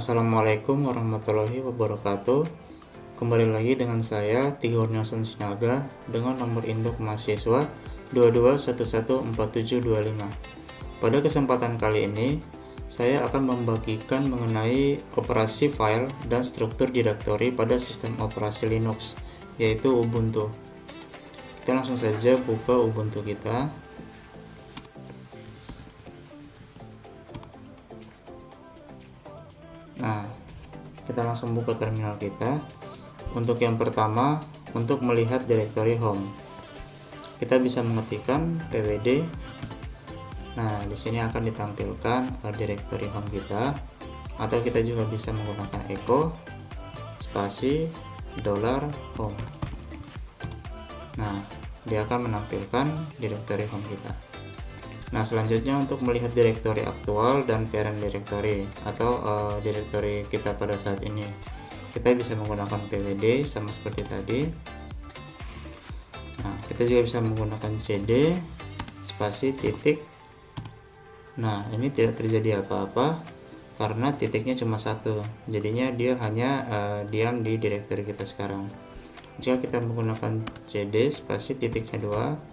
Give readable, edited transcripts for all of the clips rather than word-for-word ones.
Assalamualaikum warahmatullahi wabarakatuh. Kembali lagi dengan saya Tigor Nelson Sinaga dengan nomor induk mahasiswa 22114725. Pada kesempatan kali ini saya akan membagikan mengenai operasi file dan struktur direktori pada sistem operasi Linux, yaitu Ubuntu. Kita langsung saja buka Ubuntu kita. Nah, kita langsung buka terminal kita. Untuk yang pertama, untuk melihat direktori home, kita bisa mengetikkan pwd. Nah, di sini akan ditampilkan direktori home kita, atau kita juga bisa menggunakan echo spasi $home. Nah, dia akan menampilkan direktori home kita. Nah, selanjutnya untuk melihat direktori aktual dan parent directory atau direktori kita pada saat ini, kita bisa menggunakan pwd sama seperti tadi. Nah, kita juga bisa menggunakan cd spasi titik. Nah, ini tidak terjadi apa-apa karena titiknya cuma satu, jadinya dia hanya diam di direktori kita sekarang. Jika kita menggunakan cd spasi titiknya 2,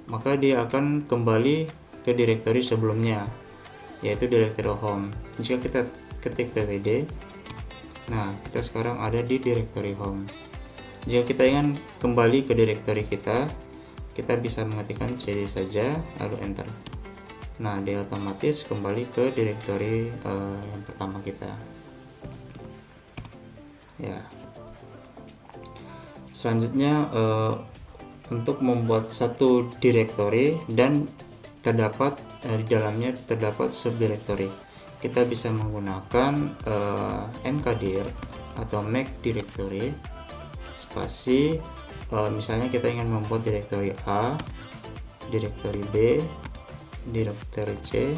maka dia akan kembali ke direktori sebelumnya, yaitu direktori home. Jika kita ketik pwd, nah kita sekarang ada di direktori home. Jika kita ingin kembali ke direktori kita bisa mengetikkan cd saja lalu enter. Nah, dia otomatis kembali ke direktori yang pertama kita. Ya. Selanjutnya untuk membuat satu direktori dan terdapat di dalamnya terdapat subdirektori, kita bisa menggunakan mkdir atau make directory spasi misalnya kita ingin membuat direktori A, direktori B, direktori C,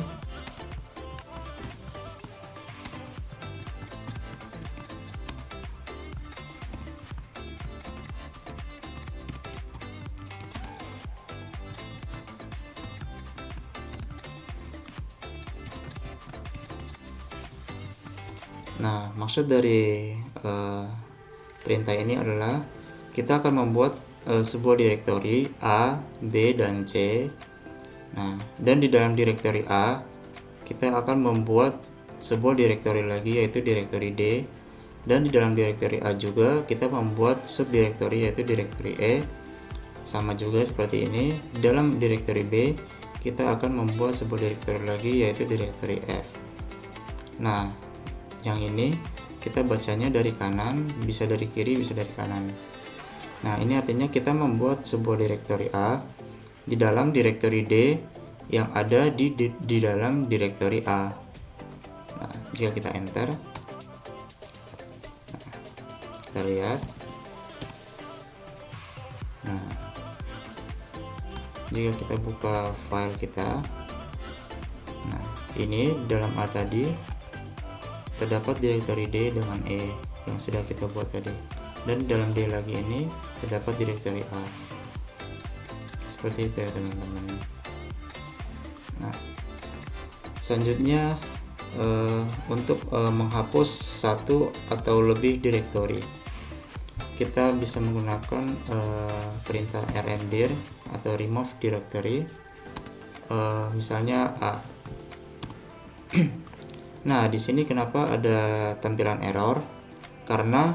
Nah, maksud dari perintah ini adalah kita akan membuat sebuah direktori A, B, dan C. Nah, dan di dalam direktori A kita akan membuat sebuah direktori lagi, yaitu direktori D. Dan di dalam direktori A juga kita membuat subdirektori, yaitu direktori E. Sama juga seperti ini. Di dalam direktori B kita akan membuat sebuah direktori lagi, yaitu direktori F. Nah, yang ini kita bacanya dari kanan, bisa dari kiri, bisa dari kanan. Nah, ini artinya kita membuat sebuah direktori A di dalam direktori D yang ada di dalam direktori A. Nah, jika kita enter, nah, kita lihat. Nah, jika kita buka file kita, nah ini dalam A tadi terdapat direktori D dengan E yang sudah kita buat tadi, dan dalam D lagi ini terdapat direktori A. Seperti itu ya teman-teman. Nah, selanjutnya untuk menghapus satu atau lebih direktori, kita bisa menggunakan perintah rmdir atau remove directory, misalnya A. Nah, di sini kenapa ada tampilan error? Karena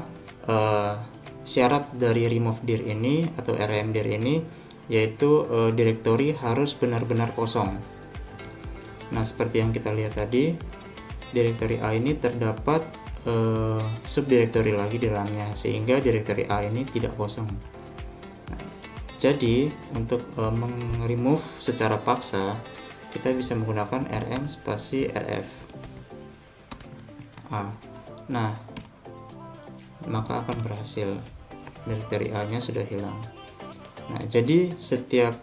syarat dari remove dir ini atau rmdir ini yaitu direktori harus benar-benar kosong. Nah, seperti yang kita lihat tadi, direktori A ini terdapat subdirektori lagi di dalamnya, sehingga direktori A ini tidak kosong. Nah, jadi untuk remove secara paksa kita bisa menggunakan rm spasi rf. Nah, maka akan berhasil, direktori A nya sudah hilang. Nah, jadi setiap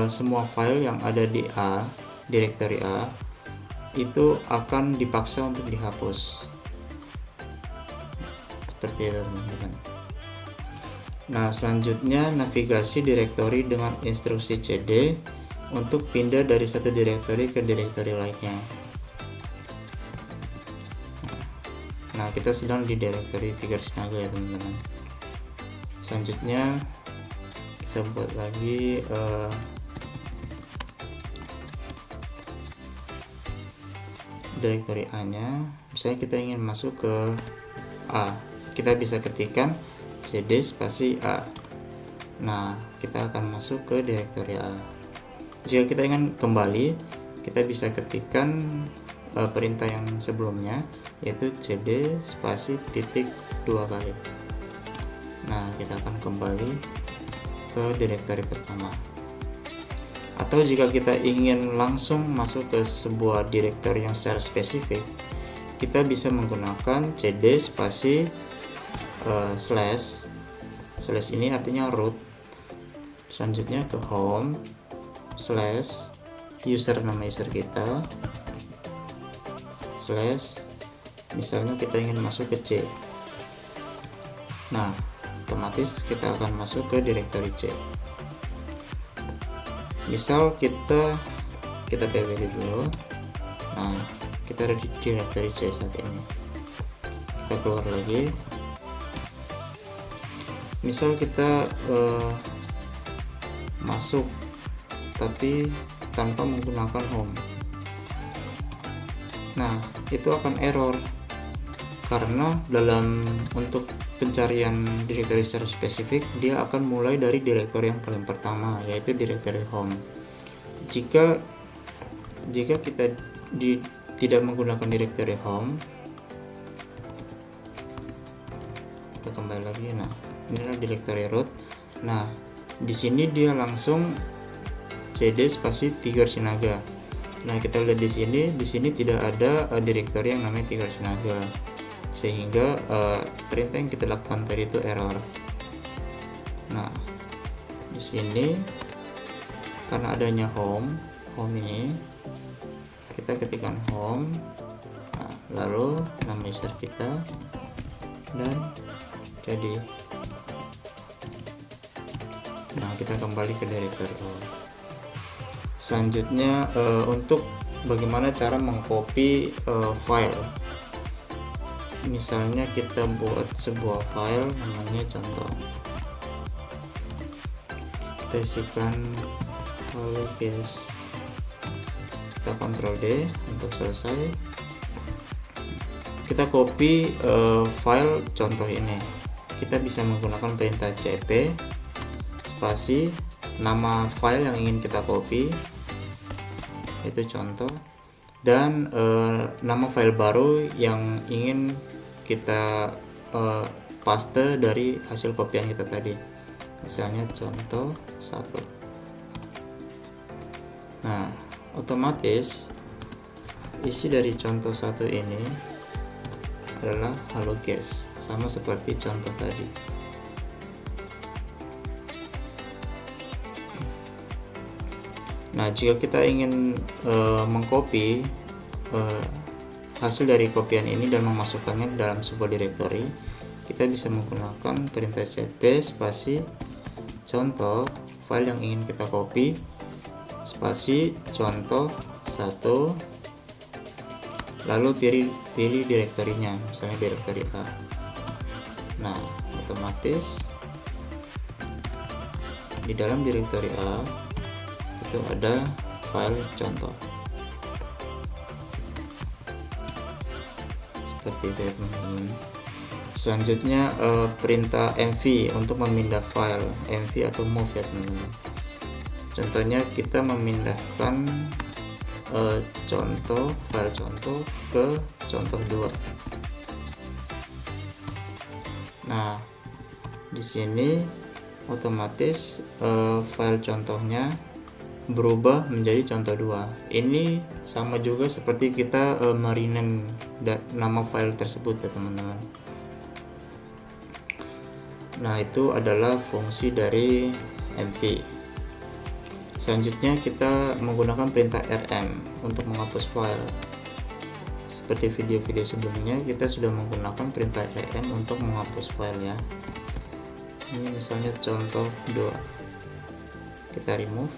semua file yang ada di A, direktori A, itu akan dipaksa untuk dihapus. Seperti itu teman-teman. Nah, selanjutnya navigasi direktori dengan instruksi cd untuk pindah dari satu direktori ke direktori lainnya. Nah, kita sedang di directory Tigersinaga ya teman-teman. Selanjutnya kita buat lagi directory A nya. Misalnya kita ingin masuk ke A, kita bisa ketikkan cd spasi A. Nah, kita akan masuk ke directory A. Jika kita ingin kembali, kita bisa ketikkan perintah yang sebelumnya, yaitu cd spasi titik 2 kali. Nah, kita akan kembali ke directory pertama. Atau jika kita ingin langsung masuk ke sebuah directory yang secara spesifik, kita bisa menggunakan cd spasi slash ini artinya root, selanjutnya ke home slash nama user kita slash misalnya kita ingin masuk ke C. Nah, otomatis kita akan masuk ke directory C. Misal kita pwd dulu. Nah, kita ada di directory C saat ini. Kita keluar lagi. Misal kita masuk tapi tanpa menggunakan home. Nah, itu akan error karena untuk pencarian directory secara spesifik, dia akan mulai dari directory yang paling pertama, yaitu directory home. Jika kita tidak menggunakan directory home, kita kembali lagi. Nah, ini adalah directory root. Nah, di sini dia langsung cd spasi Tigersinaga. Nah, kita lihat di sini tidak ada directory yang namanya Tigersinaga, sehingga perintah yang kita lakukan tadi itu error. Nah, di sini karena adanya home ini, kita ketikkan home, nah, lalu nama user kita, dan jadi. Nah, kita kembali ke directory home. Selanjutnya untuk bagaimana cara mengcopy file. Misalnya kita buat sebuah file namanya contoh. Kita isikan halo guys. Kita Ctrl D untuk selesai. Kita copy file contoh ini. Kita bisa menggunakan perintah cp spasi nama file yang ingin kita copy, itu contoh, dan nama file baru yang ingin kita paste dari hasil kopian kita tadi, misalnya contoh 1. Nah, otomatis isi dari contoh 1 ini adalah halo guys, sama seperti contoh tadi. Nah, jika kita ingin mengcopy hasil dari kopian ini dan memasukkannya dalam sebuah directory, kita bisa menggunakan perintah cp spasi contoh file yang ingin kita copy spasi contoh 1, lalu pilih direktorinya, misalnya directory A. Nah, otomatis di dalam directory A itu ada file contoh seperti itu ya teman-teman. Selanjutnya perintah mv untuk memindah file, mv atau move ya teman-teman. Contohnya kita memindahkan file contoh ke contoh 2. Nah, di sini otomatis file contohnya berubah menjadi contoh 2. Ini sama juga seperti kita merename nama file tersebut ya teman-teman. Nah, itu adalah fungsi dari mv. Selanjutnya kita menggunakan perintah rm untuk menghapus file. Seperti video-video sebelumnya, kita sudah menggunakan perintah rm untuk menghapus file ya. Ini misalnya contoh 2. Kita remove.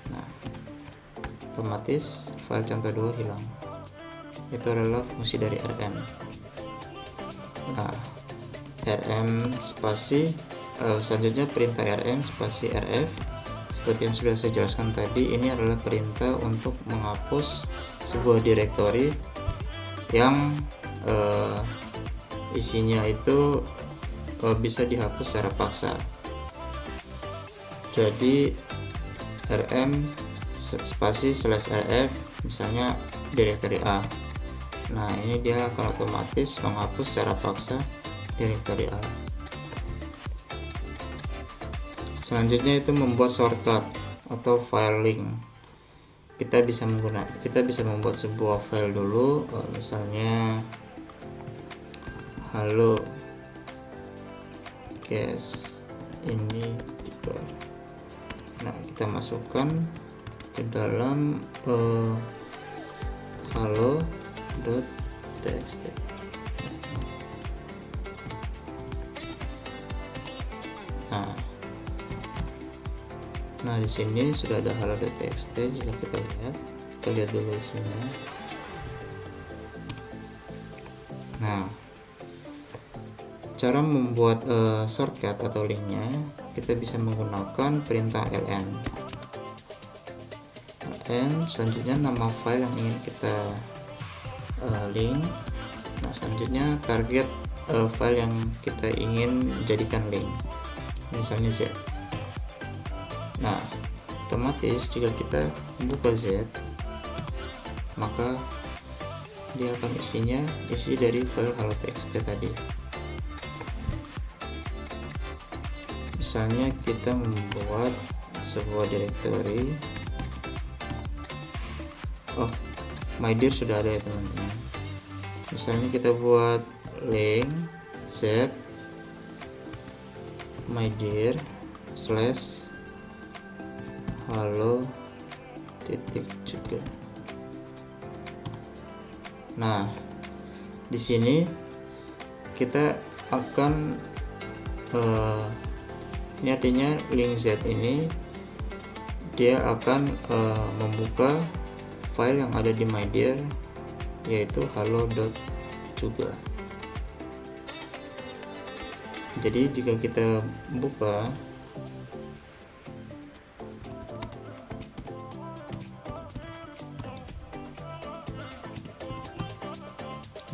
Nah, otomatis file contoh 2 hilang. Itu adalah fungsi dari rm. Nah, rm spasi selanjutnya perintah rm spasi rf. Seperti yang sudah saya jelaskan tadi, ini adalah perintah untuk menghapus sebuah direktori yang isinya itu bisa dihapus secara paksa. Jadi rm spasi /rf misalnya direktori A. Nah, ini dia akan otomatis menghapus secara paksa direktori A. Selanjutnya itu membuat shortcut atau file link. Kita bisa membuat sebuah file dulu, misalnya halo guys, ini tipe. Nah, kita masukkan ke dalam halo.txt. Nah, di sini sudah ada halo.txt. Jika kita lihat dulu isinya. Nah, cara membuat shortcut atau linknya, kita bisa menggunakan perintah ln. Selanjutnya nama file yang ingin kita link. Nah, selanjutnya target file yang kita ingin jadikan link, misalnya Z. Nah, otomatis jika kita buka Z, maka dia akan isi dari file halo.txt tadi. Misalnya kita membuat sebuah direktori. Oh, my dear sudah ada ya teman-teman. Misalnya kita buat link z my dear / halo titik juga. Nah, di sini kita akan ini artinya link z ini dia akan membuka file yang ada di my dear, yaitu halo.juga. Jadi jika kita buka,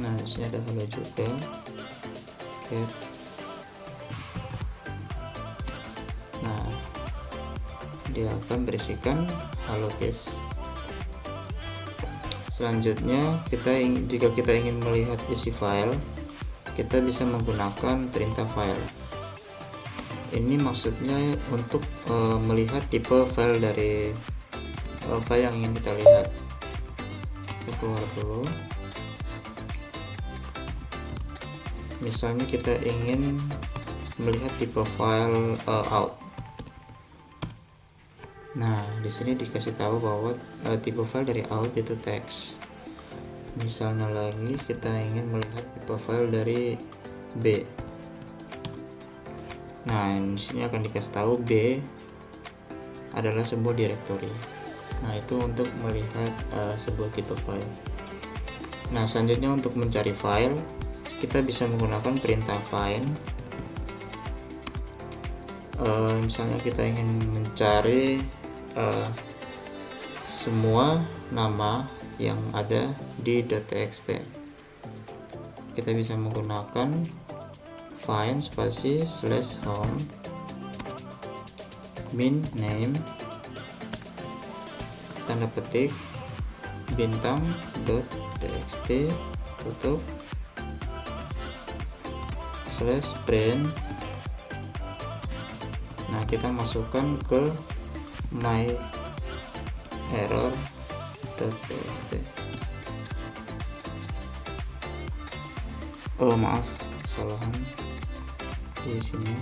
nah di sini ada halo juga. Oke. Nah, dia akan berisikan halo guys. Selanjutnya jika kita ingin melihat isi file, kita bisa menggunakan perintah file. Ini maksudnya untuk melihat tipe file dari file yang ingin kita lihat. Kita keluar dulu. Misalnya kita ingin melihat tipe file out. Nah, di sini dikasih tahu bahwa tipe file dari out itu teks. Misalnya lagi kita ingin melihat tipe file dari B. Nah, di sini akan dikasih tahu B adalah sebuah direktori. Nah, itu untuk melihat sebuah tipe file. Nah, selanjutnya untuk mencari file, kita bisa menggunakan perintah find. Misalnya kita ingin mencari semua nama yang ada di .txt, kita bisa menggunakan find spasi /home min name tanda petik bintang .txt tutup /print. Nah, kita masukkan ke my error.txt. Oh maaf, kesalahan di sini.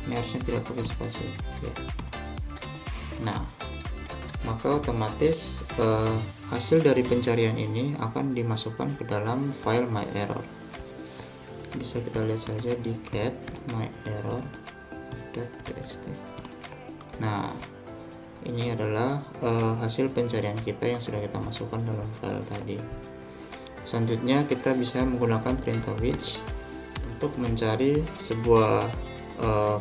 Ini harusnya tidak pakai spasi ya. Nah, maka otomatis hasil dari pencarian ini akan dimasukkan ke dalam file my error. Bisa kita lihat saja di cat my error.txt. Nah, ini adalah hasil pencarian kita yang sudah kita masukkan dalam file tadi. Selanjutnya kita bisa menggunakan perintah which untuk mencari sebuah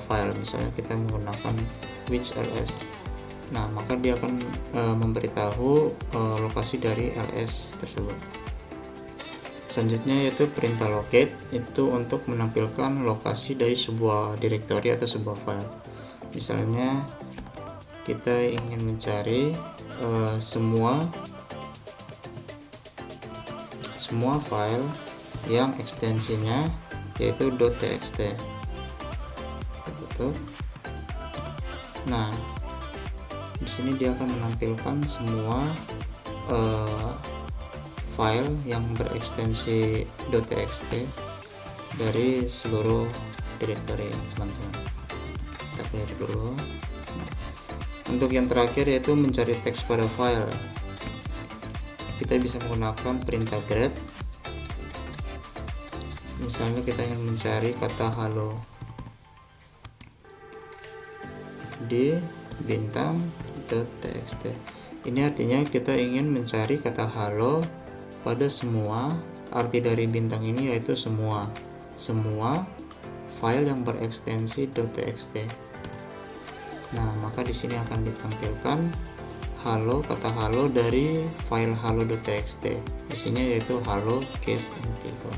file. Misalnya kita menggunakan which ls. Nah, maka dia akan memberitahu lokasi dari ls tersebut. Selanjutnya yaitu perintah locate, itu untuk menampilkan lokasi dari sebuah directory atau sebuah file. Misalnya kita ingin mencari semua file yang ekstensinya yaitu .txt. Betul. Nah, di sini dia akan menampilkan semua file yang berekstensi .txt dari seluruh directory, teman-teman. Kita clear dulu. Untuk yang terakhir yaitu mencari teks pada file, kita bisa menggunakan perintah grep. Misalnya kita ingin mencari kata halo di bintang.txt. Ini artinya kita ingin mencari kata halo pada semua, arti dari bintang ini yaitu semua file yang berekstensi .txt. Nah, maka di sini akan ditampilkan kata halo dari file halo.txt. Isinya yaitu halo case integer.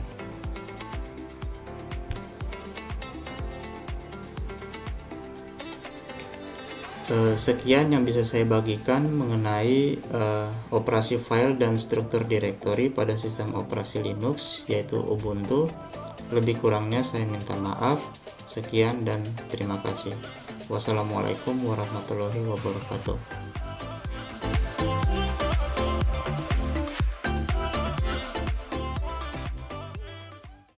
Sekian yang bisa saya bagikan mengenai operasi file dan struktur directory pada sistem operasi Linux yaitu Ubuntu. Lebih kurangnya saya minta maaf. Sekian dan terima kasih. Wassalamualaikum warahmatullahi wabarakatuh.